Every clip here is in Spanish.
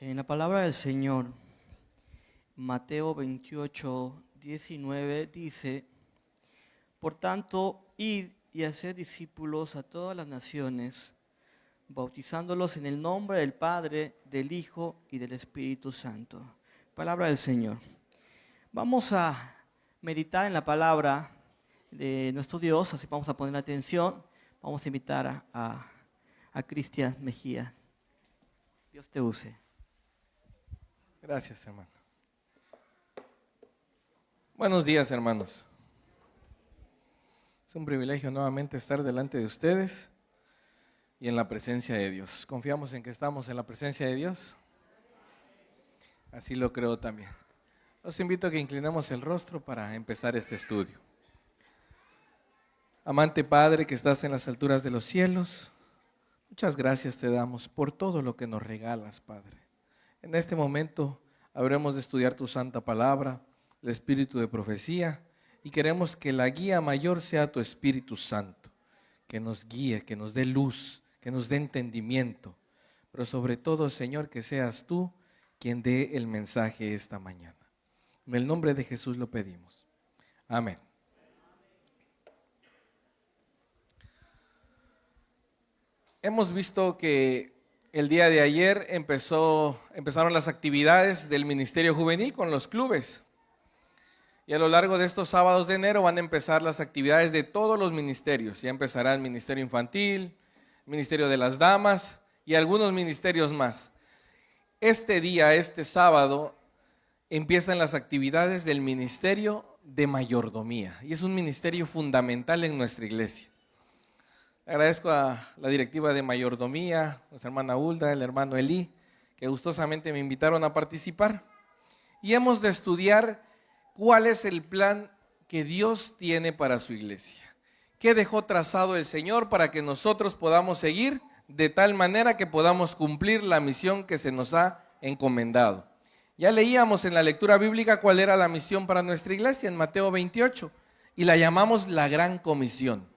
En la palabra del Señor, Mateo 28, 19 dice: Por tanto, id y haced discípulos a todas las naciones, bautizándolos en el nombre del Padre, del Hijo y del Espíritu Santo. Palabra del Señor. Vamos a meditar en la palabra de nuestro Dios, así vamos a poner atención. Vamos a invitar a Cristian Mejía. Dios te use. Gracias, hermano. Buenos días, hermanos. Es un privilegio nuevamente estar delante de ustedes y en la presencia de Dios. ¿Confiamos en que estamos en la presencia de Dios? Así lo creo también. Los invito a que inclinemos el rostro para empezar este estudio. Amante Padre que estás en las alturas de los cielos, muchas gracias te damos por todo lo que nos regalas, Padre. En este momento habremos de estudiar tu santa palabra, el espíritu de profecía, y queremos que la guía mayor sea tu Espíritu Santo, que nos guíe, que nos dé luz, que nos dé entendimiento, pero sobre todo, Señor, que seas tú quien dé el mensaje esta mañana. En el nombre de Jesús lo pedimos. Amén. Hemos visto que el día de ayer empezaron las actividades del Ministerio Juvenil con los clubes. Y a lo largo de estos sábados de enero van a empezar las actividades de todos los ministerios. Ya empezará el Ministerio Infantil, el Ministerio de las Damas y algunos ministerios más. Este sábado, empiezan las actividades del Ministerio de Mayordomía. Y es un ministerio fundamental en nuestra iglesia. Agradezco a la directiva de Mayordomía, nuestra hermana Hulda, el hermano Elí, que gustosamente me invitaron a participar. Y hemos de estudiar cuál es el plan que Dios tiene para su iglesia. ¿Qué dejó trazado el Señor para que nosotros podamos seguir de tal manera que podamos cumplir la misión que se nos ha encomendado? Ya leíamos en la lectura bíblica cuál era la misión para nuestra iglesia en Mateo 28 y la llamamos la Gran Comisión.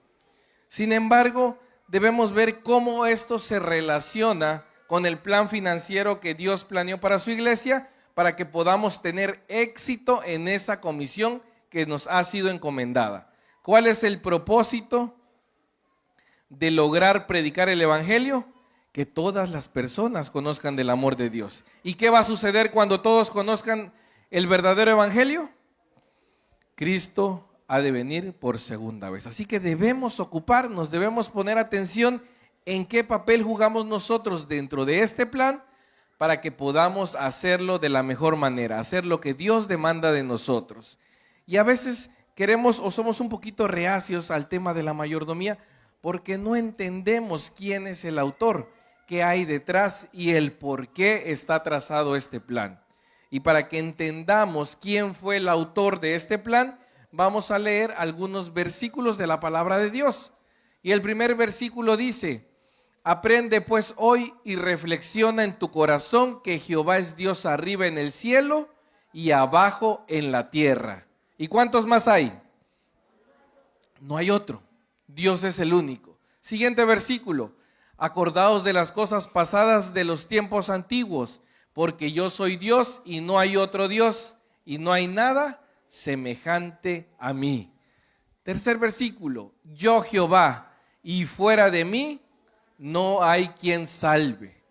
Sin embargo, debemos ver cómo esto se relaciona con el plan financiero que Dios planeó para su iglesia, para que podamos tener éxito en esa comisión que nos ha sido encomendada. ¿Cuál es el propósito de lograr predicar el evangelio? Que todas las personas conozcan del amor de Dios. ¿Y qué va a suceder cuando todos conozcan el verdadero evangelio? Cristo ha de venir por segunda vez. Así que debemos ocuparnos, debemos poner atención en qué papel jugamos nosotros dentro de este plan para que podamos hacerlo de la mejor manera, hacer lo que Dios demanda de nosotros. Y a veces queremos o somos un poquito reacios al tema de la mayordomía porque no entendemos quién es el autor, qué hay detrás y el por qué está trazado este plan. Y para que entendamos quién fue el autor de este plan, vamos a leer algunos versículos de la palabra de Dios. Y el primer versículo dice: aprende pues hoy y reflexiona en tu corazón que Jehová es Dios arriba en el cielo y abajo en la tierra. ¿Y cuántos más hay? No hay otro. Dios es el único. Siguiente versículo: acordaos de las cosas pasadas de los tiempos antiguos, porque yo soy Dios y no hay otro Dios, y no hay nada semejante a mí. Tercer versículo: yo Jehová, y fuera de mí no hay quien salve.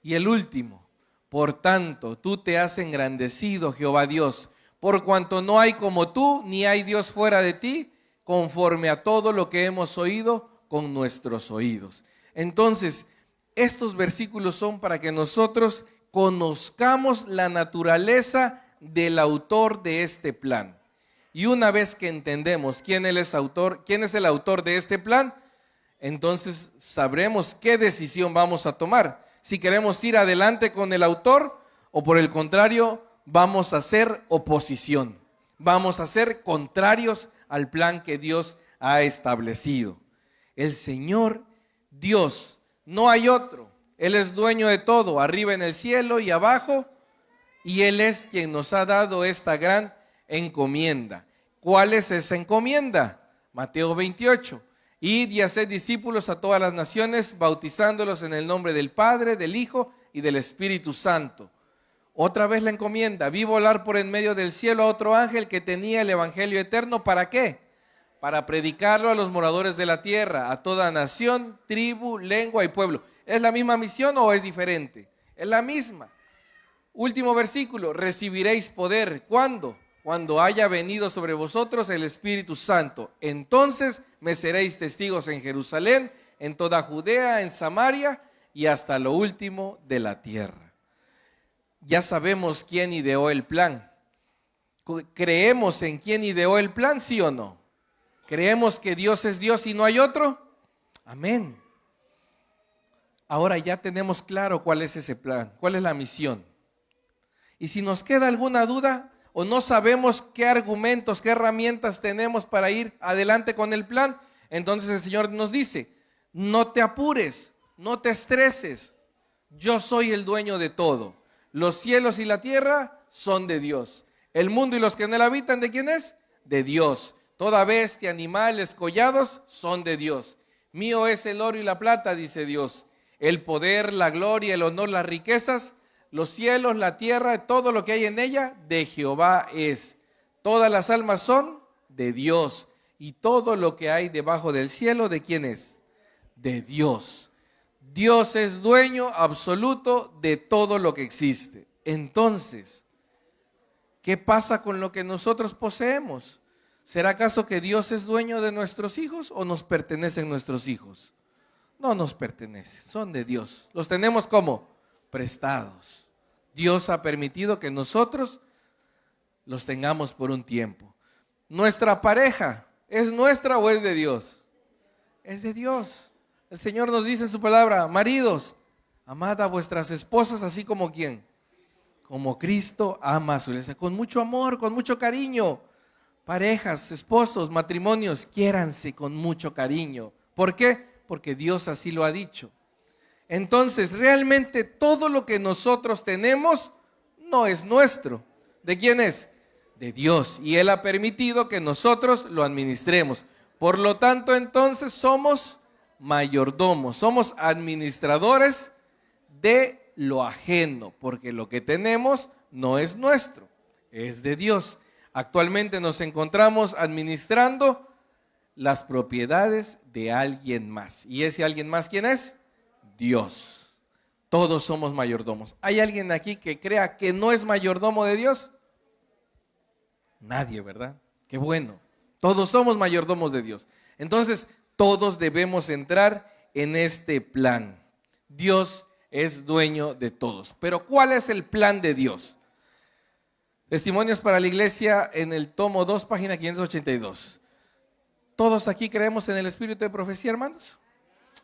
Y el último: por tanto tú te has engrandecido, Jehová Dios, por cuanto no hay como tú, ni hay Dios fuera de ti, conforme a todo lo que hemos oído con nuestros oídos. Entonces, estos versículos son para que nosotros conozcamos la naturaleza del autor de este plan. Y una vez que entendemos quién es el autor de este plan, entonces sabremos qué decisión vamos a tomar. Si queremos ir adelante con el autor o por el contrario vamos a hacer oposición. Vamos a ser contrarios al plan que Dios ha establecido. El Señor Dios, no hay otro. Él es dueño de todo, arriba en el cielo y abajo. Y Él es quien nos ha dado esta gran encomienda. ¿Cuál es esa encomienda? Mateo 28. Id y haced discípulos a todas las naciones, bautizándolos en el nombre del Padre, del Hijo y del Espíritu Santo. Otra vez la encomienda, vi volar por en medio del cielo a otro ángel que tenía el evangelio eterno. ¿Para qué? Para predicarlo a los moradores de la tierra, a toda nación, tribu, lengua y pueblo. ¿Es la misma misión o es diferente? Es la misma. Último versículo, recibiréis poder. ¿Cuándo? Cuando haya venido sobre vosotros el Espíritu Santo. Entonces me seréis testigos en Jerusalén, en toda Judea, en Samaria y hasta lo último de la tierra. Ya sabemos quién ideó el plan. ¿Creemos en quién ideó el plan, sí o no? ¿Creemos que Dios es Dios y no hay otro? Amén. Ahora ya tenemos claro cuál es ese plan, cuál es la misión. Y si nos queda alguna duda o no sabemos qué argumentos, qué herramientas tenemos para ir adelante con el plan, entonces el Señor nos dice, no te apures, no te estreses, yo soy el dueño de todo. Los cielos y la tierra son de Dios. El mundo y los que en él habitan, ¿de quién es? De Dios. Toda bestia, animales, collados son de Dios. Mío es el oro y la plata, dice Dios. El poder, la gloria, el honor, las riquezas, los cielos, la tierra, todo lo que hay en ella, de Jehová es. Todas las almas son de Dios. Y todo lo que hay debajo del cielo, ¿de quién es? De Dios. Dios es dueño absoluto de todo lo que existe. Entonces, ¿qué pasa con lo que nosotros poseemos? ¿Será acaso que Dios es dueño de nuestros hijos o nos pertenecen nuestros hijos? No nos pertenecen, son de Dios. Los tenemos como prestados. Dios ha permitido que nosotros los tengamos por un tiempo. ¿Nuestra pareja es nuestra o es de Dios? Es de Dios. El Señor nos dice en su palabra, maridos, amad a vuestras esposas así como ¿quién? Como Cristo ama a su iglesia, con mucho amor, con mucho cariño. Parejas, esposos, matrimonios, quiéranse con mucho cariño. ¿Por qué? Porque Dios así lo ha dicho. Entonces, realmente todo lo que nosotros tenemos no es nuestro. ¿De quién es? De Dios. Y Él ha permitido que nosotros lo administremos. Por lo tanto, entonces somos mayordomos, somos administradores de lo ajeno, porque lo que tenemos no es nuestro, es de Dios. Actualmente nos encontramos administrando las propiedades de alguien más. ¿Y ese alguien más quién es? Dios. Todos somos mayordomos. ¿Hay alguien aquí que crea que no es mayordomo de Dios? Nadie, ¿verdad? Qué bueno. Todos somos mayordomos de Dios. Entonces, todos debemos entrar en este plan. Dios es dueño de todos. Pero ¿cuál es el plan de Dios? Testimonios para la Iglesia en el tomo 2, página 582. ¿Todos aquí creemos en el espíritu de profecía, hermanos?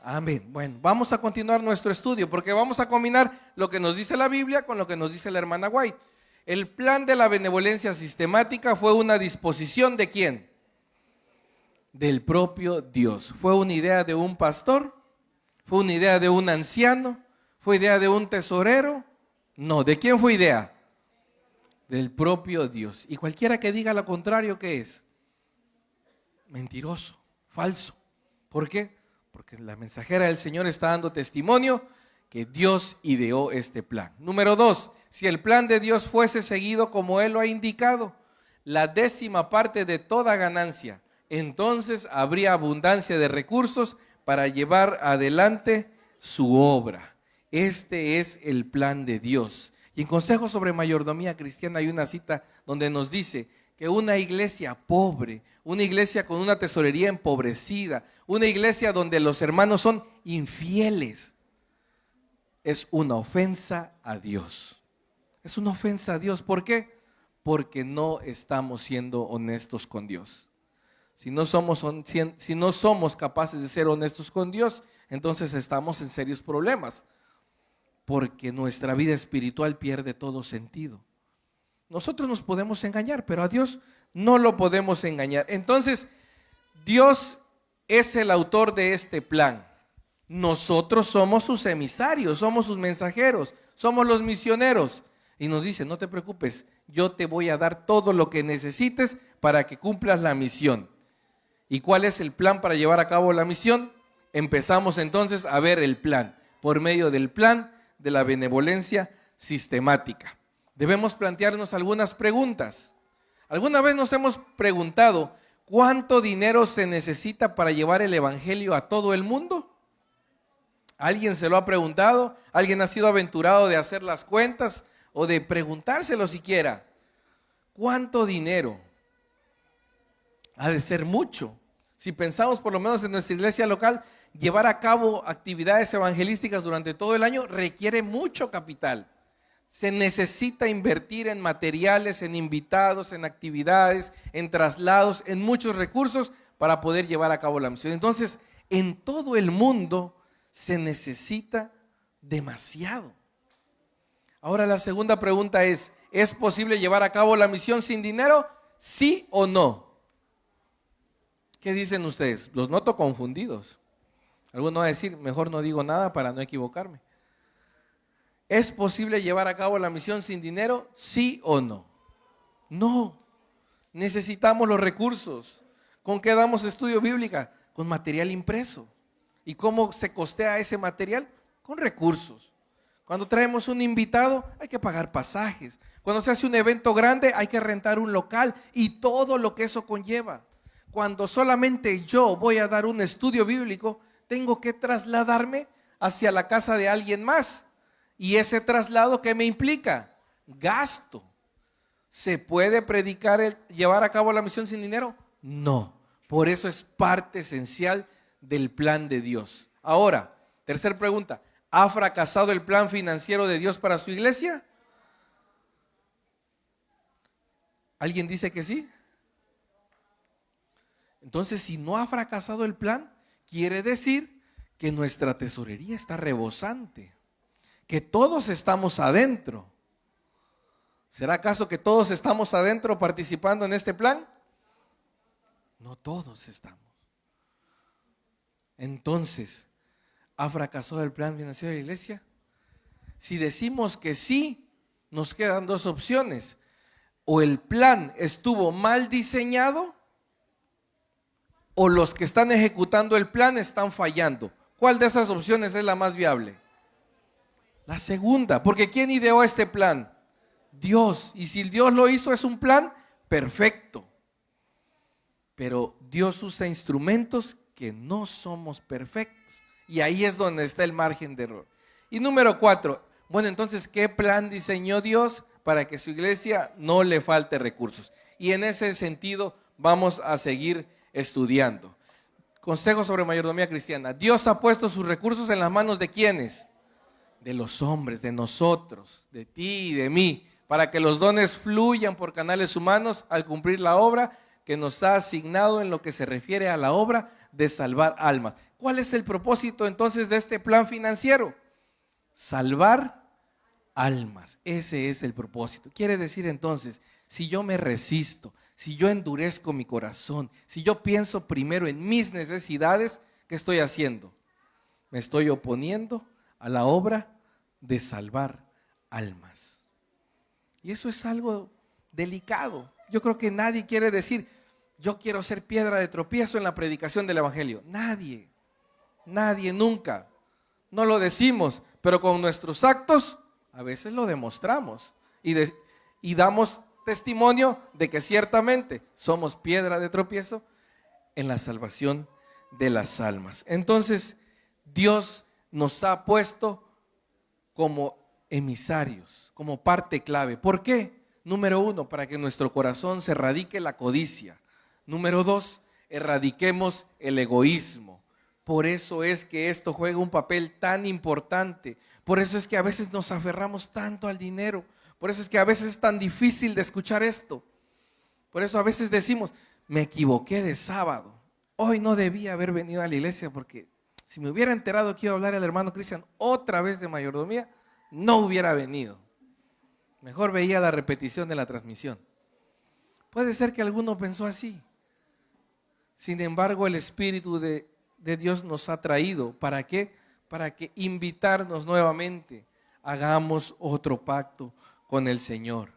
Amén. Bueno, vamos a continuar nuestro estudio porque vamos a combinar lo que nos dice la Biblia con lo que nos dice la hermana White. El plan de la benevolencia sistemática fue una disposición ¿de quién? Del propio Dios. ¿Fue una idea de un pastor? ¿Fue una idea de un anciano? ¿Fue idea de un tesorero? No, ¿de quién fue idea? Del propio Dios. Y cualquiera que diga lo contrario, ¿qué es? Mentiroso, falso. ¿Por qué? Porque la mensajera del Señor está dando testimonio que Dios ideó este plan. Número 2, si el plan de Dios fuese seguido como Él lo ha indicado, la 10ª parte de toda ganancia, entonces habría abundancia de recursos para llevar adelante su obra. Este es el plan de Dios. Y en Consejos sobre Mayordomía Cristiana hay una cita donde nos dice que una iglesia pobre, una iglesia con una tesorería empobrecida, una iglesia donde los hermanos son infieles, es una ofensa a Dios. Es una ofensa a Dios. ¿Por qué? Porque no estamos siendo honestos con Dios. Si no somos capaces de ser honestos con Dios, entonces estamos en serios problemas, porque nuestra vida espiritual pierde todo sentido. Nosotros nos podemos engañar, pero a Dios no lo podemos engañar. Entonces, Dios es el autor de este plan. Nosotros somos sus emisarios, somos sus mensajeros, somos los misioneros. Y nos dice, no te preocupes, yo te voy a dar todo lo que necesites para que cumplas la misión. ¿Y cuál es el plan para llevar a cabo la misión? Empezamos entonces a ver el plan, por medio del plan de la benevolencia sistemática. debemos plantearnos algunas preguntas. ¿Alguna vez nos hemos preguntado cuánto dinero se necesita para llevar el evangelio a todo el mundo? ¿Alguien se lo ha preguntado? ¿Alguien ha sido aventurado de hacer las cuentas o de preguntárselo siquiera? ¿Cuánto dinero? Ha de ser mucho. Si pensamos por lo menos en nuestra iglesia local, llevar a cabo actividades evangelísticas durante todo el año requiere mucho capital. Se necesita invertir en materiales, en invitados, en actividades, en traslados, en muchos recursos para poder llevar a cabo la misión. Entonces, en todo el mundo se necesita demasiado. Ahora la segunda pregunta ¿es posible llevar a cabo la misión sin dinero? ¿Sí o no? ¿Qué dicen ustedes? Los noto confundidos. Alguno va a decir, mejor no digo nada para no equivocarme. ¿Es posible llevar a cabo la misión sin dinero? ¿Sí o no? No. Necesitamos los recursos. ¿Con qué damos estudio bíblica? Con material impreso. ¿Y cómo se costea ese material? Con recursos. Cuando traemos un invitado hay que pagar pasajes. Cuando se hace un evento grande hay que rentar un local y todo lo que eso conlleva. Cuando solamente yo voy a dar un estudio bíblico, tengo que trasladarme hacia la casa de alguien más. ¿Y ese traslado qué me implica? Gasto. ¿Se puede predicar, llevar a cabo la misión sin dinero? No. Por eso es parte esencial del plan de Dios. Ahora, tercera pregunta. ¿Ha fracasado el plan financiero de Dios para su iglesia? ¿Alguien dice que sí? Entonces, si no ha fracasado el plan, quiere decir que nuestra tesorería está rebosante, que todos estamos adentro. ¿Será acaso que todos estamos adentro participando en este plan? No todos estamos. Entonces, ¿ha fracasado el plan financiero de la iglesia? Si decimos que sí, nos quedan dos opciones. O el plan estuvo mal diseñado, o los que están ejecutando el plan están fallando. ¿Cuál de esas opciones es la más viable? La segunda, porque ¿quién ideó este plan? Dios. Y si Dios lo hizo, es un plan perfecto. Pero Dios usa instrumentos que no somos perfectos. Y ahí es donde está el margen de error. Y número 4, bueno, entonces, ¿qué plan diseñó Dios para que su iglesia no le falte recursos? Y en ese sentido vamos a seguir estudiando. Consejo sobre mayordomía cristiana. Dios ha puesto sus recursos en las manos de ¿quiénes? De los hombres, de nosotros, de ti y de mí, para que los dones fluyan por canales humanos al cumplir la obra que nos ha asignado en lo que se refiere a la obra de salvar almas. ¿Cuál es el propósito entonces de este plan financiero? Salvar almas. Ese es el propósito. Quiere decir entonces, si yo me resisto, si yo endurezco mi corazón, si yo pienso primero en mis necesidades, ¿qué estoy haciendo? Me estoy oponiendo a la obra de salvar almas. Y eso es algo delicado. Yo creo que nadie quiere decir, yo quiero ser piedra de tropiezo en la predicación del evangelio. Nadie, nunca. No lo decimos, pero con nuestros actos a veces lo demostramos y damos testimonio de que ciertamente somos piedra de tropiezo en la salvación de las almas. Entonces, Dios nos ha puesto como emisarios, como parte clave. ¿Por qué? Número 1, para que en nuestro corazón se erradique la codicia. Número 2, erradiquemos el egoísmo. Por eso es que esto juega un papel tan importante. Por eso es que a veces nos aferramos tanto al dinero. Por eso es que a veces es tan difícil de escuchar esto. Por eso a veces decimos, me equivoqué de sábado. Hoy no debía haber venido a la iglesia porque si me hubiera enterado que iba a hablar el hermano Cristian otra vez de mayordomía, no hubiera venido. Mejor veía la repetición de la transmisión. Puede ser que alguno pensó así. Sin embargo, el Espíritu de Dios nos ha traído. ¿Para qué? Para que invitarnos nuevamente, hagamos otro pacto con el Señor.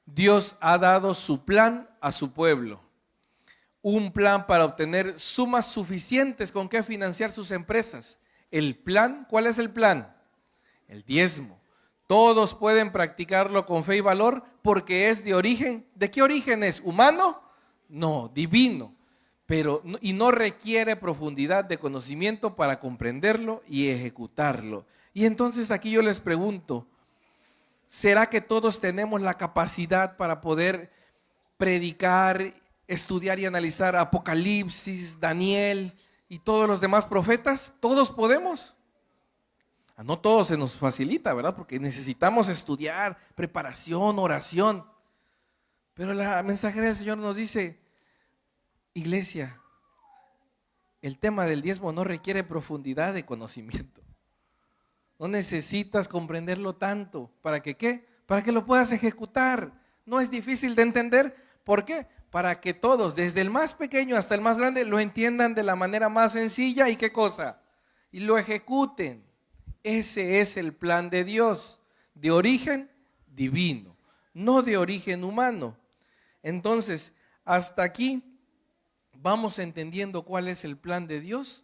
Dios ha dado su plan a su pueblo. Un plan para obtener sumas suficientes con que financiar sus empresas. El plan, ¿cuál es el plan? El diezmo. Todos pueden practicarlo con fe y valor porque es de origen. ¿De qué origen es? ¿Humano? No, divino. Y no requiere profundidad de conocimiento para comprenderlo y ejecutarlo. Y entonces aquí yo les pregunto, ¿será que todos tenemos la capacidad para poder predicar, estudiar y analizar Apocalipsis, Daniel y todos los demás profetas? ¿Todos podemos? No todo se nos facilita, ¿verdad? Porque necesitamos estudiar, preparación, oración. Pero la mensajera del Señor nos dice, iglesia, el tema del diezmo no requiere profundidad de conocimiento. No necesitas comprenderlo tanto. ¿Para que qué? Para que lo puedas ejecutar. No es difícil de entender. ¿Por qué? Para que todos, desde el más pequeño hasta el más grande, lo entiendan de la manera más sencilla. ¿Y qué cosa? Y lo ejecuten. Ese es el plan de Dios, de origen divino, no de origen humano. Entonces, hasta aquí, ¿vamos entendiendo cuál es el plan de Dios?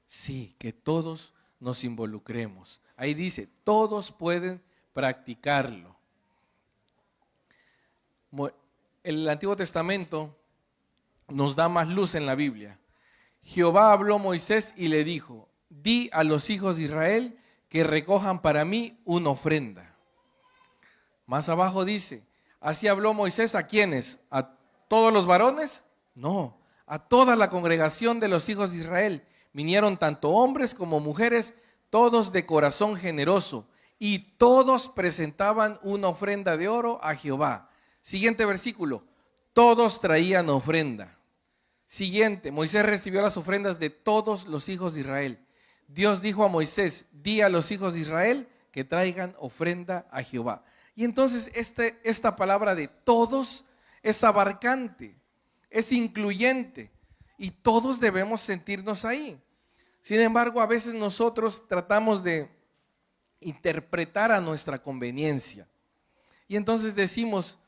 Sí, que todos nos involucremos. Ahí dice, todos pueden practicarlo. El Antiguo Testamento nos da más luz en la Biblia. Jehová habló a Moisés y le dijo, di a los hijos de Israel que recojan para mí una ofrenda. Más abajo dice, así habló Moisés ¿a quiénes? ¿A todos los varones? No, a toda la congregación de los hijos de Israel. Vinieron tanto hombres como mujeres, todos de corazón generoso, y todos presentaban una ofrenda de oro a Jehová. Siguiente versículo, todos traían ofrenda. Siguiente, Moisés recibió las ofrendas de todos los hijos de Israel. Dios dijo a Moisés, di a los hijos de Israel que traigan ofrenda a Jehová. Y entonces esta palabra de todos es abarcante, es incluyente y todos debemos sentirnos ahí. Sin embargo, a veces nosotros tratamos de interpretar a nuestra conveniencia. Y entonces decimos,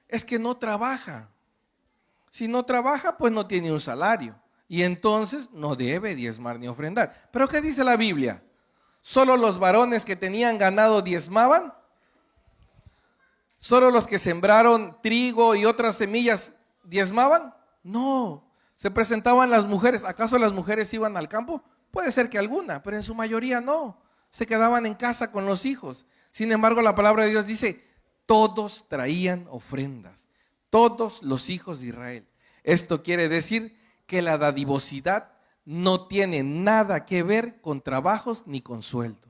es que no trabaja. Si no trabaja, pues no tiene un salario. Y entonces no debe diezmar ni ofrendar. ¿Pero qué dice la Biblia? ¿Solo los varones que tenían ganado diezmaban? ¿Solo los que sembraron trigo y otras semillas diezmaban? No, se presentaban las mujeres. ¿Acaso las mujeres iban al campo? Puede ser que alguna, pero en su mayoría no. Se quedaban en casa con los hijos. Sin embargo, la palabra de Dios dice, todos traían ofrendas. Todos los hijos de Israel. Esto quiere decir que la dadivosidad no tiene nada que ver con trabajos ni con sueldo.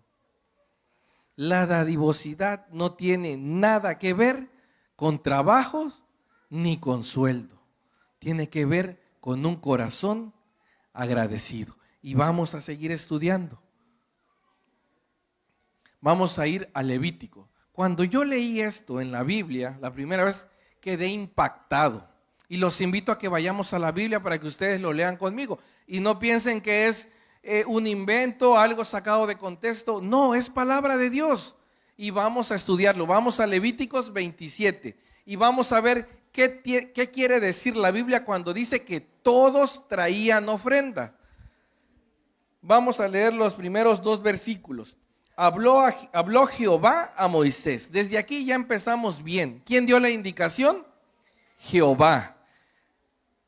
La dadivosidad no tiene nada que ver con trabajos ni con sueldo. Tiene que ver con un corazón agradecido. Y vamos a seguir estudiando. Vamos a ir a Levítico. Cuando yo leí esto en la Biblia, la primera vez quedé impactado. Y los invito a que vayamos a la Biblia para que ustedes lo lean conmigo. Y no piensen que es un invento, algo sacado de contexto. No, es palabra de Dios. Y vamos a estudiarlo. Vamos a Levíticos 27. Y vamos a ver qué quiere decir la Biblia cuando dice que todos traían ofrenda. Vamos a leer los primeros 2 versículos. Habló Jehová a Moisés. Desde aquí ya empezamos bien. ¿Quién dio la indicación? Jehová.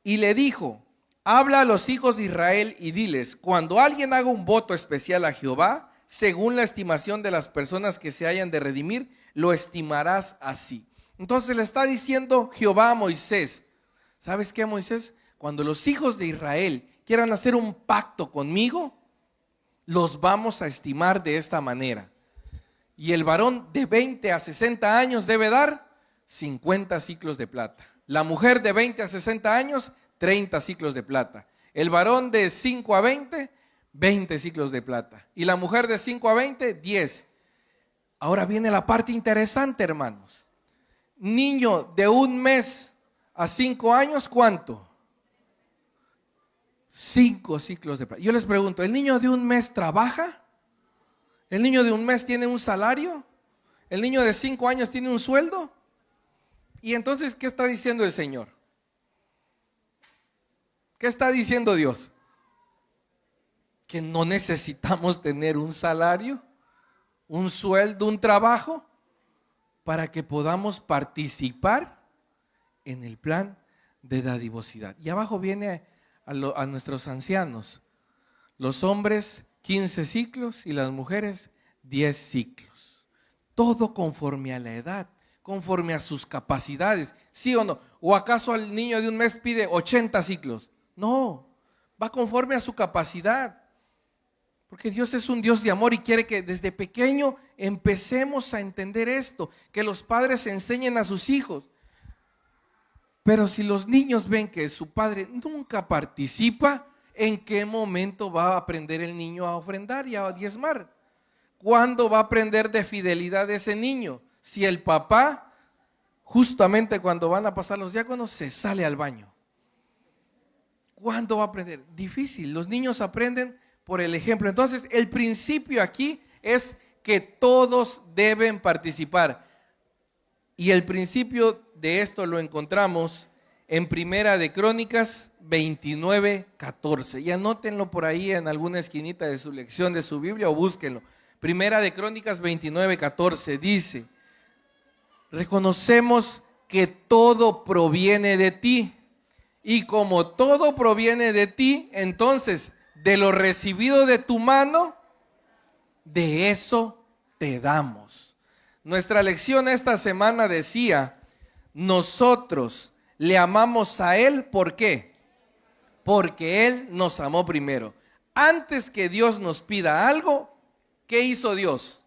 Y le dijo, habla a los hijos de Israel y diles, cuando alguien haga un voto especial a Jehová, según la estimación de las personas que se hayan de redimir, lo estimarás así. Entonces le está diciendo Jehová a Moisés, ¿sabes qué, Moisés? Cuando los hijos de Israel quieran hacer un pacto conmigo, los vamos a estimar de esta manera. Y el varón de 20 a 60 años debe dar 50 ciclos de plata. La mujer de 20 a 60 años, 30 ciclos de plata. El varón de 5 a 20, 20 ciclos de plata. Y la mujer de 5 a 20, 10. Ahora viene la parte interesante, hermanos. Niño de 1 mes a 5 años, ¿cuánto? 5 ciclos de plata. Yo les pregunto, ¿el niño de 1 mes trabaja? ¿El niño de 1 mes tiene un salario? ¿El niño de 5 años tiene un sueldo? Y entonces, ¿qué está diciendo el Señor? ¿Qué está diciendo Dios? Que no necesitamos tener un salario, un sueldo, un trabajo, para que podamos participar en el plan de dadivosidad. Y abajo viene a nuestros ancianos, los hombres 15 ciclos y las mujeres 10 ciclos. Todo conforme a la edad, conforme a sus capacidades, ¿sí o no? ¿O acaso al niño de un mes pide 80 ciclos? No, va conforme a su capacidad. Porque Dios es un Dios de amor y quiere que desde pequeño empecemos a entender esto, que los padres enseñen a sus hijos. Pero si los niños ven que su padre nunca participa, ¿en qué momento va a aprender el niño a ofrendar y a diezmar? ¿Cuándo va a aprender de fidelidad ese niño? Si el papá, justamente cuando van a pasar los diáconos, se sale al baño. ¿Cuándo va a aprender? Difícil, los niños aprenden por el ejemplo. Entonces, el principio aquí es que todos deben participar. Y el principio de esto lo encontramos en Primera de Crónicas 29:14. Y anótenlo por ahí en alguna esquinita de su lección de su Biblia o búsquenlo. Primera de Crónicas 29:14 dice: reconocemos que todo proviene de ti. Y como todo proviene de ti, entonces de lo recibido de tu mano, de eso te damos. Nuestra lección esta semana decía: nosotros le amamos a Él, ¿por qué? Porque Él nos amó primero. Antes que Dios nos pida algo, ¿qué hizo Dios?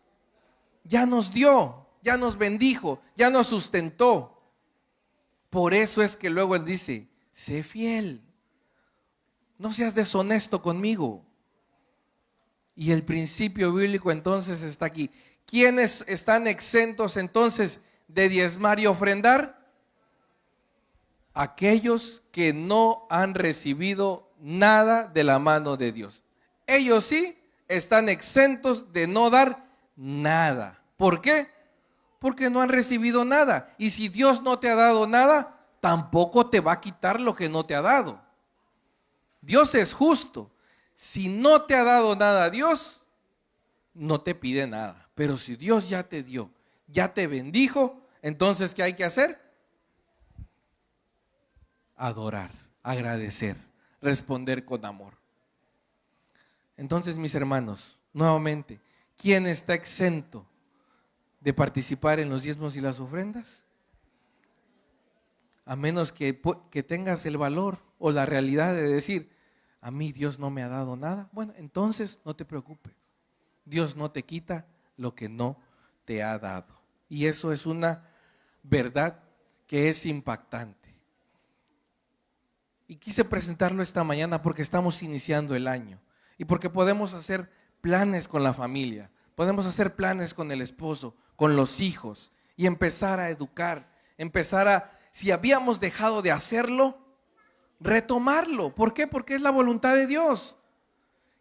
Ya nos dio, ya nos bendijo, ya nos sustentó. Por eso es que luego Él dice: sé fiel, no seas deshonesto conmigo. Y el principio bíblico entonces está aquí. ¿Quiénes están exentos entonces de diezmar y ofrendar? Aquellos que no han recibido nada de la mano de Dios. Ellos sí están exentos de no dar nada. ¿Por qué? Porque no han recibido nada. Y si Dios no te ha dado nada, tampoco te va a quitar lo que no te ha dado. Dios es justo. Si no te ha dado nada a Dios, no te pide nada. Pero si Dios ya te dio, ya te bendijo, entonces ¿qué hay que hacer? Adorar, agradecer, responder con amor. Entonces, mis hermanos, nuevamente, ¿quién está exento de participar en los diezmos y las ofrendas? A menos que tengas el valor o la realidad de decir: a mí Dios no me ha dado nada. Bueno, entonces no te preocupes. Dios no te quita lo que no te ha dado. Y eso es una verdad que es impactante. Y quise presentarlo esta mañana porque estamos iniciando el año y porque podemos hacer planes con la familia, podemos hacer planes con el esposo, con los hijos y empezar a educar, si habíamos dejado de hacerlo, retomarlo. ¿Por qué? Porque es la voluntad de Dios.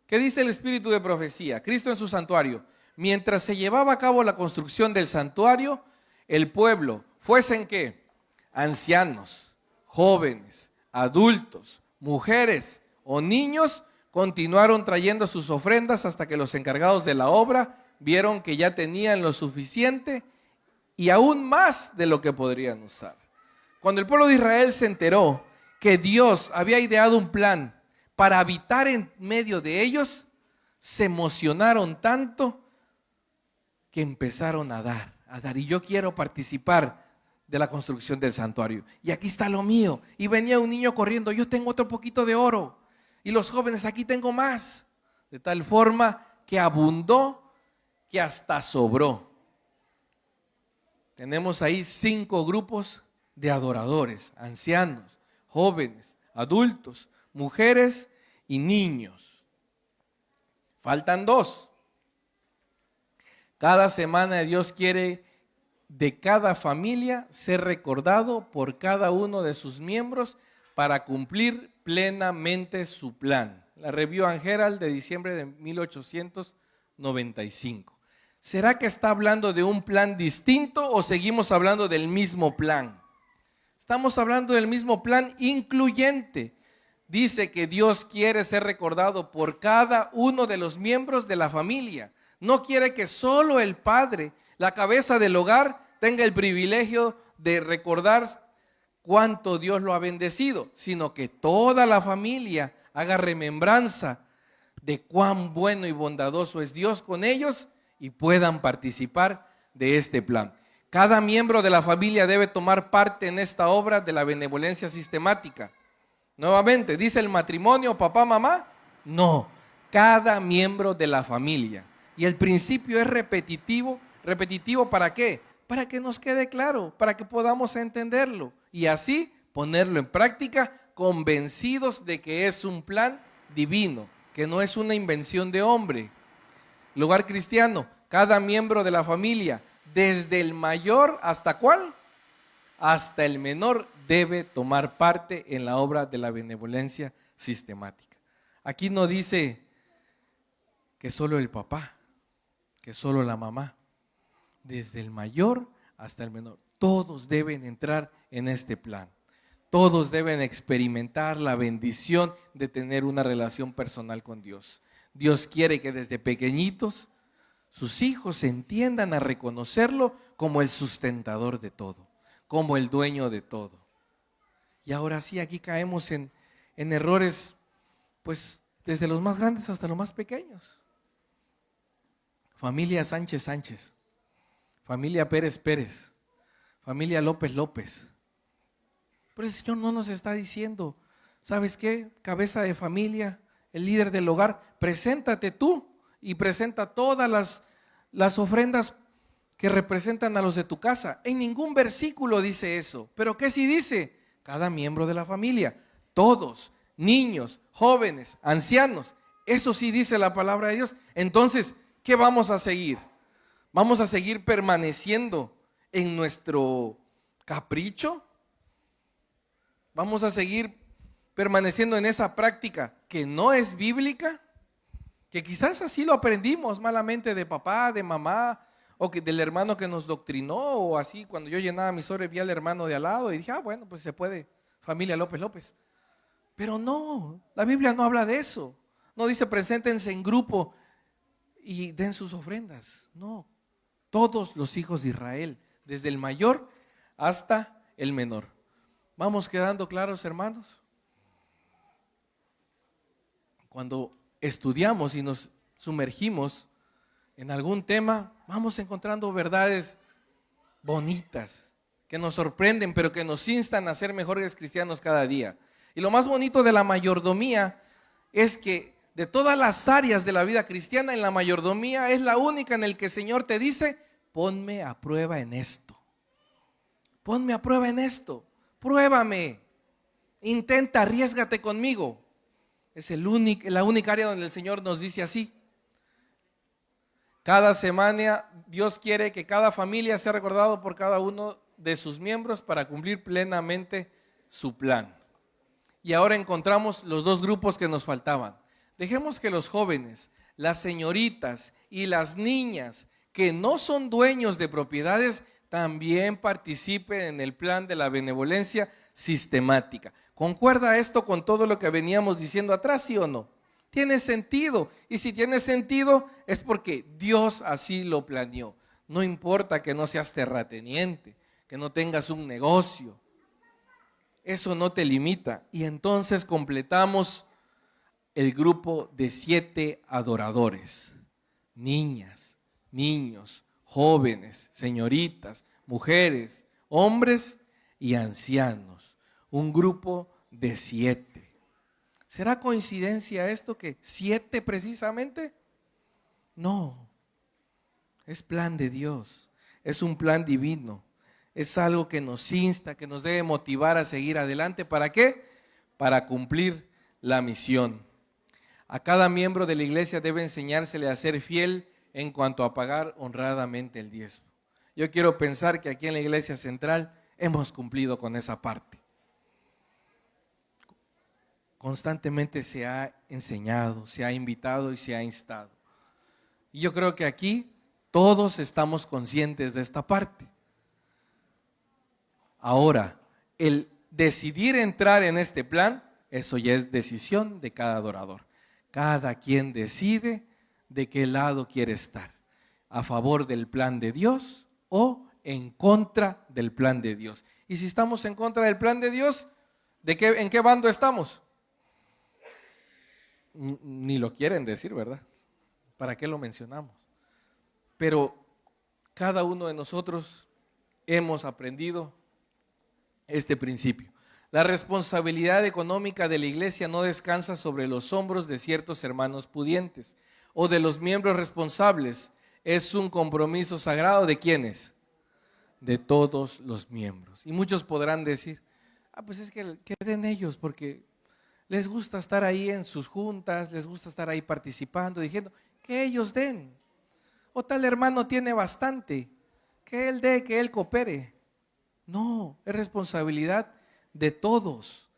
¿Qué dice el Espíritu de profecía? Cristo en su santuario: mientras se llevaba a cabo la construcción del santuario, el pueblo, fuesen ¿qué? Ancianos, jóvenes, adultos, mujeres o niños, continuaron trayendo sus ofrendas hasta que los encargados de la obra vieron que ya tenían lo suficiente y aún más de lo que podrían usar. Cuando el pueblo de Israel se enteró que Dios había ideado un plan para habitar en medio de ellos, se emocionaron tanto que empezaron a dar. Y yo quiero participar de la construcción del santuario. Y aquí está lo mío. Y venía un niño corriendo: yo tengo otro poquito de oro. Y los jóvenes: aquí tengo más. De tal forma que abundó, que hasta sobró. Tenemos ahí 5 grupos de adoradores: ancianos, jóvenes, adultos, mujeres y niños. Faltan 2. Cada semana Dios quiere de cada familia ser recordado por cada uno de sus miembros para cumplir plenamente su plan. La Review and Herald de diciembre de 1895. ¿Será que está hablando de un plan distinto o seguimos hablando del mismo plan? Estamos hablando del mismo plan incluyente. Dice que Dios quiere ser recordado por cada uno de los miembros de la familia. No quiere que solo el padre, la cabeza del hogar, tenga el privilegio de recordar cuánto Dios lo ha bendecido, sino que toda la familia haga remembranza de cuán bueno y bondadoso es Dios con ellos y puedan participar de este plan. Cada miembro de la familia debe tomar parte en esta obra de la benevolencia sistemática. Nuevamente, ¿dice el matrimonio, papá, mamá? No, cada miembro de la familia. Y el principio es repetitivo. ¿Repetitivo para qué? Para que nos quede claro, para que podamos entenderlo y así ponerlo en práctica, convencidos de que es un plan divino, que no es una invención de hombre. Lugar cristiano, cada miembro de la familia, desde el mayor hasta ¿cuál? Hasta el menor, debe tomar parte en la obra de la benevolencia sistemática. Aquí no dice que solo el papá, que solo la mamá. Desde el mayor hasta el menor, todos deben entrar en este plan. Todos deben experimentar la bendición de tener una relación personal con Dios. Dios quiere que desde pequeñitos sus hijos entiendan a reconocerlo como el sustentador de todo, como el dueño de todo. Y ahora sí, aquí caemos en errores, pues desde los más grandes hasta los más pequeños. Familia Sánchez Sánchez, familia Pérez Pérez, familia López López. Pero el Señor no nos está diciendo, ¿sabes qué? Cabeza de familia, el líder del hogar, preséntate tú y presenta todas las ofrendas que representan a los de tu casa. En ningún versículo dice eso, pero ¿qué sí dice? Cada miembro de la familia, todos, niños, jóvenes, ancianos, eso sí dice la palabra de Dios. Entonces, ¿qué vamos a seguir? ¿Vamos a seguir permaneciendo en nuestro capricho? ¿Vamos a seguir permaneciendo en esa práctica que no es bíblica? Que quizás así lo aprendimos malamente de papá, de mamá, o que del hermano que nos doctrinó, o así cuando yo llenaba mi sobre vi al hermano de al lado y dije, bueno, pues se puede, familia López López. Pero no, la Biblia no habla de eso. No dice preséntense en grupo y den sus ofrendas. No, todos los hijos de Israel, desde el mayor hasta el menor. ¿Vamos quedando claros, hermanos? Cuando estudiamos y nos sumergimos en algún tema, vamos encontrando verdades bonitas, que nos sorprenden, pero que nos instan a ser mejores cristianos cada día. Y lo más bonito de la mayordomía es que de todas las áreas de la vida cristiana, en la mayordomía es la única en la que el Señor te dice, ponme a prueba en esto. Ponme a prueba en esto. Pruébame. Intenta, arriésgate conmigo. Es la única área donde el Señor nos dice así. Cada semana Dios quiere que cada familia sea recordado por cada uno de sus miembros para cumplir plenamente su plan. Y ahora encontramos los dos grupos que nos faltaban. Dejemos que los jóvenes, las señoritas y las niñas que no son dueños de propiedades también participen en el plan de la benevolencia sistemática. ¿Concuerda esto con todo lo que veníamos diciendo atrás, sí o no? Tiene sentido, y si tiene sentido es porque Dios así lo planeó. No importa que no seas terrateniente, que no tengas un negocio, eso no te limita. Y entonces completamos el grupo de 7 adoradores, niñas, niños, jóvenes, señoritas, mujeres, hombres y ancianos. Un grupo de 7. ¿Será coincidencia esto que 7 precisamente? No, es plan de Dios, es un plan divino, es algo que nos insta, que nos debe motivar a seguir adelante. ¿Para qué? Para cumplir la misión. A cada miembro de la iglesia debe enseñársele a ser fiel en cuanto a pagar honradamente el diezmo. Yo quiero pensar que aquí en la iglesia central hemos cumplido con esa parte. Constantemente se ha enseñado, se ha invitado y se ha instado. Y yo creo que aquí todos estamos conscientes de esta parte. Ahora, el decidir entrar en este plan, eso ya es decisión de cada adorador. Cada quien decide de qué lado quiere estar, a favor del plan de Dios o en contra del plan de Dios. Y si estamos en contra del plan de Dios, ¿en qué bando estamos? Ni lo quieren decir, ¿verdad? ¿Para qué lo mencionamos? Pero cada uno de nosotros hemos aprendido este principio. La responsabilidad económica de la iglesia no descansa sobre los hombros de ciertos hermanos pudientes o de los miembros responsables. Es un compromiso sagrado ¿de quiénes? De todos los miembros. Y muchos podrán decir, pues es que den ellos porque les gusta estar ahí en sus juntas, les gusta estar ahí participando, diciendo que ellos den. O tal hermano tiene bastante, que él dé, que él coopere. No, es responsabilidad de todos.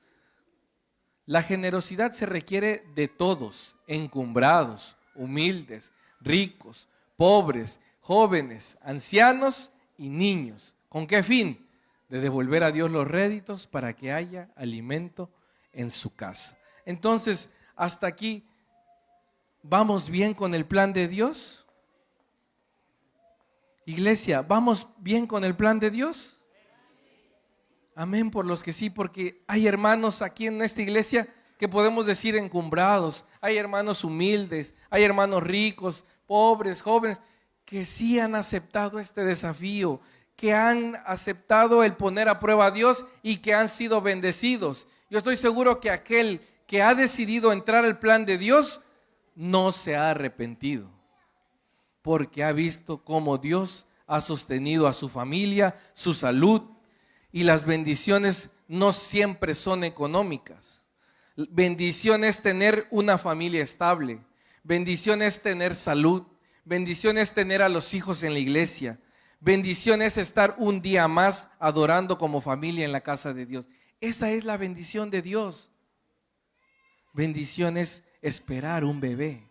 La generosidad se requiere de todos, encumbrados, humildes, ricos, pobres, jóvenes, ancianos y niños. ¿Con qué fin? De devolver a Dios los réditos para que haya alimento en su casa. Entonces, hasta aquí, ¿vamos bien con el plan de Dios? Iglesia, ¿vamos bien con el plan de Dios? Amén por los que sí, porque hay hermanos aquí en esta iglesia que podemos decir encumbrados, hay hermanos humildes, hay hermanos ricos, pobres, jóvenes, que sí han aceptado este desafío, que han aceptado el poner a prueba a Dios y que han sido bendecidos. Yo estoy seguro que aquel que ha decidido entrar al plan de Dios no se ha arrepentido, porque ha visto cómo Dios ha sostenido a su familia, su salud, y las bendiciones no siempre son económicas. Bendición es tener una familia estable, bendición es tener salud, bendición es tener a los hijos en la iglesia, bendición es estar un día más adorando como familia en la casa de Dios. Esa es la bendición de Dios. Bendición es esperar un bebé,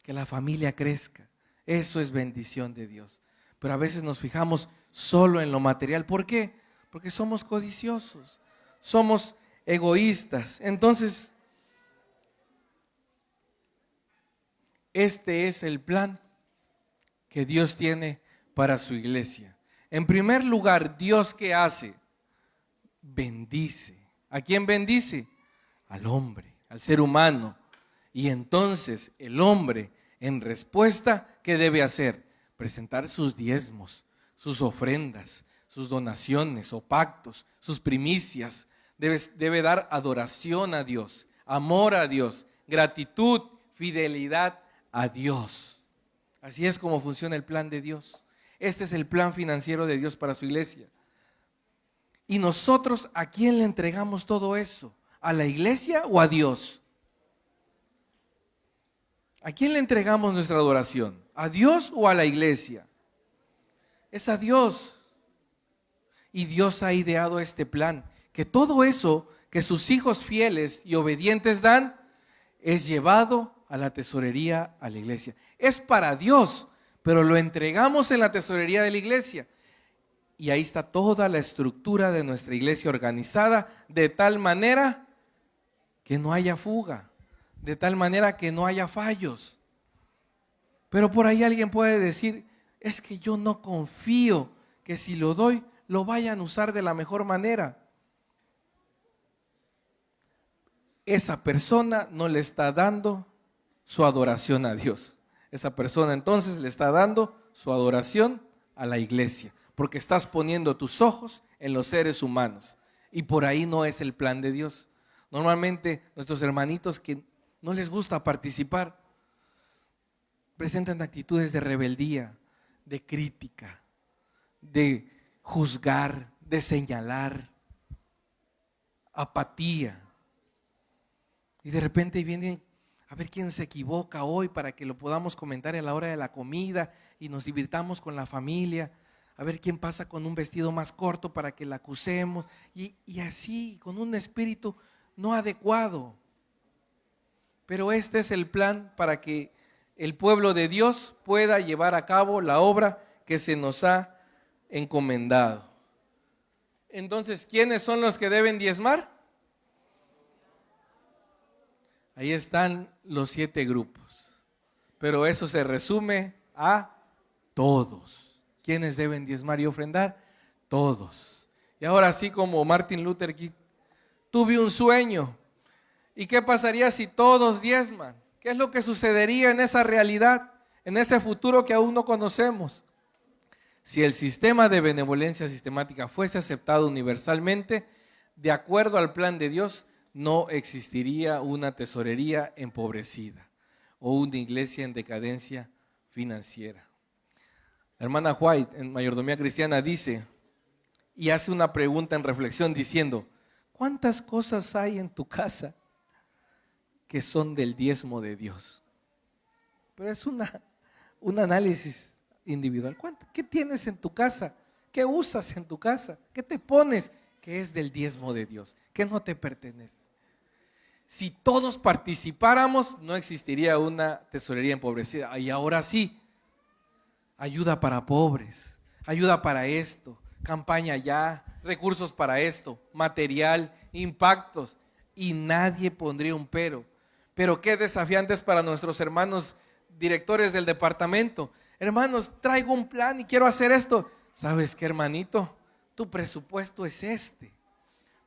que la familia crezca. Eso es bendición de Dios. Pero a veces nos fijamos solo en lo material. ¿Por qué? Porque somos codiciosos, somos egoístas. Entonces, este es el plan que Dios tiene para su iglesia. En primer lugar, ¿Dios qué hace? Bendice. ¿A quién bendice? Al hombre, al ser humano. Y entonces el hombre, en respuesta, ¿qué debe hacer? Presentar sus diezmos, sus ofrendas, sus donaciones o pactos, sus primicias. Debe dar adoración a Dios, amor a Dios, gratitud, fidelidad a Dios. Así es como funciona el plan de Dios. Este es el plan financiero de Dios para su iglesia. ¿Y nosotros a quién le entregamos todo eso? ¿A la iglesia o a Dios? ¿A quién le entregamos nuestra adoración? ¿A Dios o a la iglesia? Es a Dios. Y Dios ha ideado este plan, que todo eso que sus hijos fieles y obedientes dan, es llevado a la tesorería, a la iglesia. Es para Dios, pero lo entregamos en la tesorería de la iglesia. Y ahí está toda la estructura de nuestra iglesia organizada, de tal manera que no haya fuga, de tal manera que no haya fallos. Pero por ahí alguien puede decir, es que yo no confío que si lo doy, lo vayan a usar de la mejor manera. Esa persona no le está dando su adoración a Dios. Esa persona entonces le está dando su adoración a la iglesia, porque estás poniendo tus ojos en los seres humanos. Y por ahí no es el plan de Dios. Normalmente nuestros hermanitos que no les gusta participar, presentan actitudes de rebeldía, de crítica, de juzgar, de señalar, apatía. Y de repente vienen a ver quién se equivoca hoy para que lo podamos comentar a la hora de la comida y nos divirtamos con la familia. A ver quién pasa con un vestido más corto para que la acusemos. Y así, con un espíritu no adecuado. Pero este es el plan para que el pueblo de Dios pueda llevar a cabo la obra que se nos ha encomendado. Entonces, ¿quiénes son los que deben diezmar? Ahí están los 7 grupos. pero eso se resume a todos. ¿Quiénes deben diezmar y ofrendar? Todos. Y ahora sí, como Martin Luther King, tuve un sueño. ¿Y qué pasaría si todos diezman? ¿Qué es lo que sucedería en esa realidad, en ese futuro que aún no conocemos? Si el sistema de benevolencia sistemática fuese aceptado universalmente, de acuerdo al plan de Dios, no existiría una tesorería empobrecida o una iglesia en decadencia financiera. La hermana White, en Mayordomía Cristiana, dice y hace una pregunta en reflexión diciendo: ¿cuántas cosas hay en tu casa que son del diezmo de Dios? Pero es un análisis individual. ¿Qué tienes en tu casa? ¿Qué usas en tu casa? ¿Qué te pones que es del diezmo de Dios? ¿Qué no te pertenece? Si todos participáramos, no existiría una tesorería empobrecida. Y ahora sí, ayuda para pobres, ayuda para esto, campaña ya, recursos para esto, material, impactos, y nadie pondría un pero. Pero qué desafiantes para nuestros hermanos directores del departamento. Hermanos, traigo un plan y quiero hacer esto. ¿Sabes qué, hermanito? Tu presupuesto es este,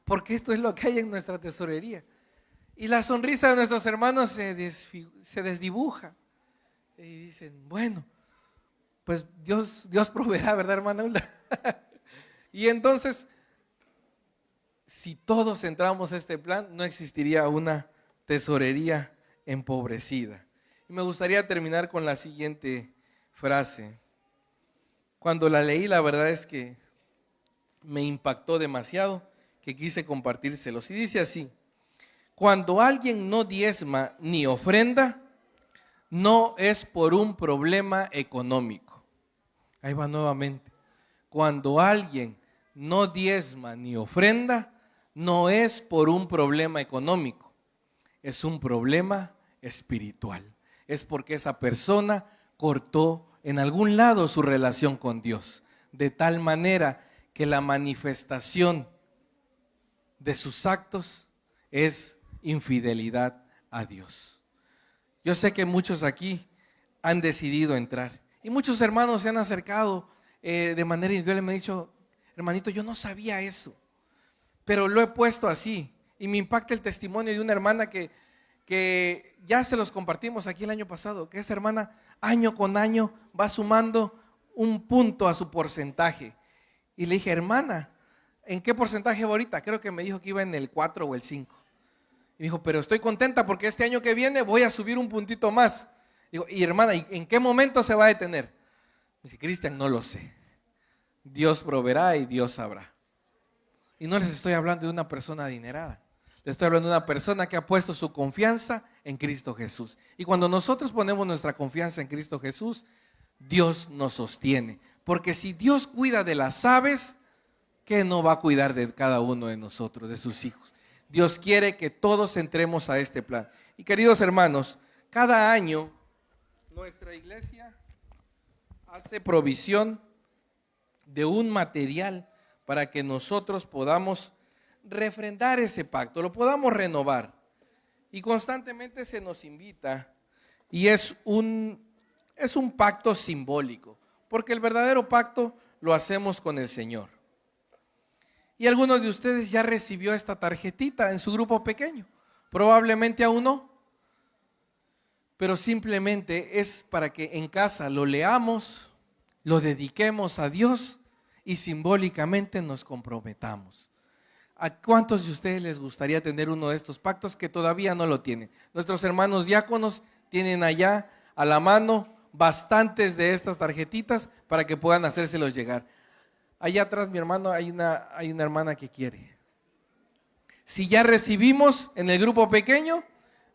porque esto es lo que hay en nuestra tesorería. Y la sonrisa de nuestros hermanos se desdibuja. Y dicen, bueno, pues Dios proveerá, ¿verdad, hermana Hulda? Y entonces, si todos entramos a este plan, no existiría una tesorería empobrecida. Y me gustaría terminar con la siguiente frase. Cuando la leí, la verdad es que me impactó demasiado, que quise compartírselos. Y dice así: cuando alguien no diezma ni ofrenda, no es por un problema económico. Ahí va nuevamente. Cuando alguien no diezma ni ofrenda, no es por un problema económico, es un problema espiritual. Es porque esa persona cortó en algún lado su relación con Dios, de tal manera que la manifestación de sus actos es infidelidad a Dios. Yo sé que muchos aquí han decidido entrar y muchos hermanos se han acercado de manera individual y me han dicho: hermanito, yo no sabía eso, pero lo he puesto así. Y me impacta el testimonio de una hermana que ya se los compartimos aquí el año pasado, que esa hermana año con año va sumando un punto a su porcentaje. Y le dije: hermana, ¿en qué porcentaje va ahorita? Creo que me dijo que iba en el 4 o el 5. Y dijo: pero estoy contenta porque este año que viene voy a subir un puntito más. Digo: y hermana, ¿y en qué momento se va a detener? Me dice: Cristian, no lo sé. Dios proveerá y Dios sabrá. Y no les estoy hablando de una persona adinerada. Les estoy hablando de una persona que ha puesto su confianza en Cristo Jesús. Y cuando nosotros ponemos nuestra confianza en Cristo Jesús, Dios nos sostiene. Porque si Dios cuida de las aves, ¿qué no va a cuidar de cada uno de nosotros, de sus hijos? Dios quiere que todos entremos a este plan. Y queridos hermanos, cada año nuestra iglesia hace provisión de un material para que nosotros podamos refrendar ese pacto, lo podamos renovar. Y constantemente se nos invita, y es un pacto simbólico, porque el verdadero pacto lo hacemos con el Señor. Y algunos de ustedes ya recibió esta tarjetita en su grupo pequeño, probablemente aún no, pero simplemente es para que en casa lo leamos, lo dediquemos a Dios y simbólicamente nos comprometamos. ¿A cuántos de ustedes les gustaría tener uno de estos pactos que todavía no lo tienen? Nuestros hermanos diáconos tienen allá a la mano bastantes de estas tarjetitas para que puedan hacérselos llegar. Allá atrás, mi hermano, hay una hermana que quiere. Si ya recibimos en el grupo pequeño,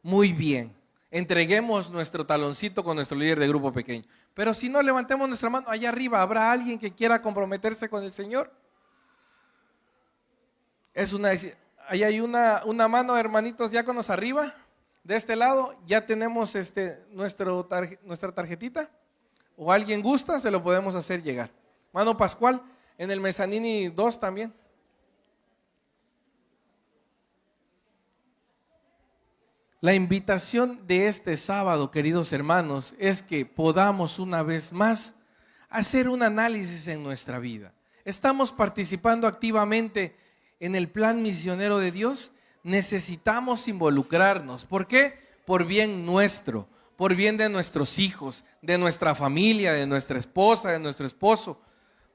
muy bien. Entreguemos nuestro taloncito con nuestro líder de grupo pequeño. Pero si no, levantemos nuestra mano. Allá arriba, ¿habrá alguien que quiera comprometerse con el Señor? Ahí hay una mano, hermanitos diáconos, arriba. De este lado ya tenemos nuestra tarjetita. O alguien gusta, se lo podemos hacer llegar. Mano Pascual, en el Mezzanini 2 también. La invitación de este sábado, queridos hermanos, es que podamos una vez más hacer un análisis en nuestra vida. ¿Estamos participando activamente en el plan misionero de Dios? Necesitamos involucrarnos. ¿Por qué? Por bien nuestro, por bien de nuestros hijos, de nuestra familia, de nuestra esposa, de nuestro esposo.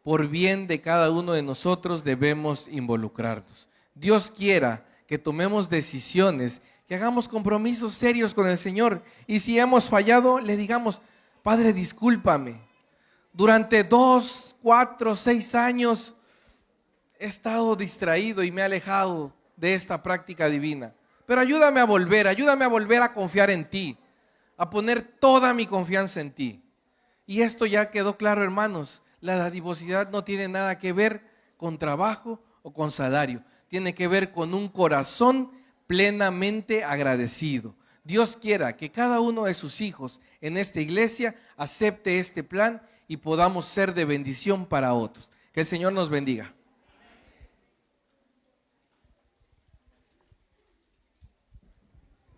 Por bien de cada uno de nosotros debemos involucrarnos. Dios quiera que tomemos decisiones, que hagamos compromisos serios con el Señor. Y si hemos fallado, le digamos: Padre, discúlpame. Durante 2, 4, 6 años he estado distraído y me he alejado de esta práctica divina. Pero ayúdame a volver a confiar en ti, a poner toda mi confianza en ti. Y esto ya quedó claro, hermanos. La dadivosidad no tiene nada que ver con trabajo o con salario. Tiene que ver con un corazón plenamente agradecido. Dios quiera que cada uno de sus hijos en esta iglesia acepte este plan y podamos ser de bendición para otros. Que el Señor nos bendiga.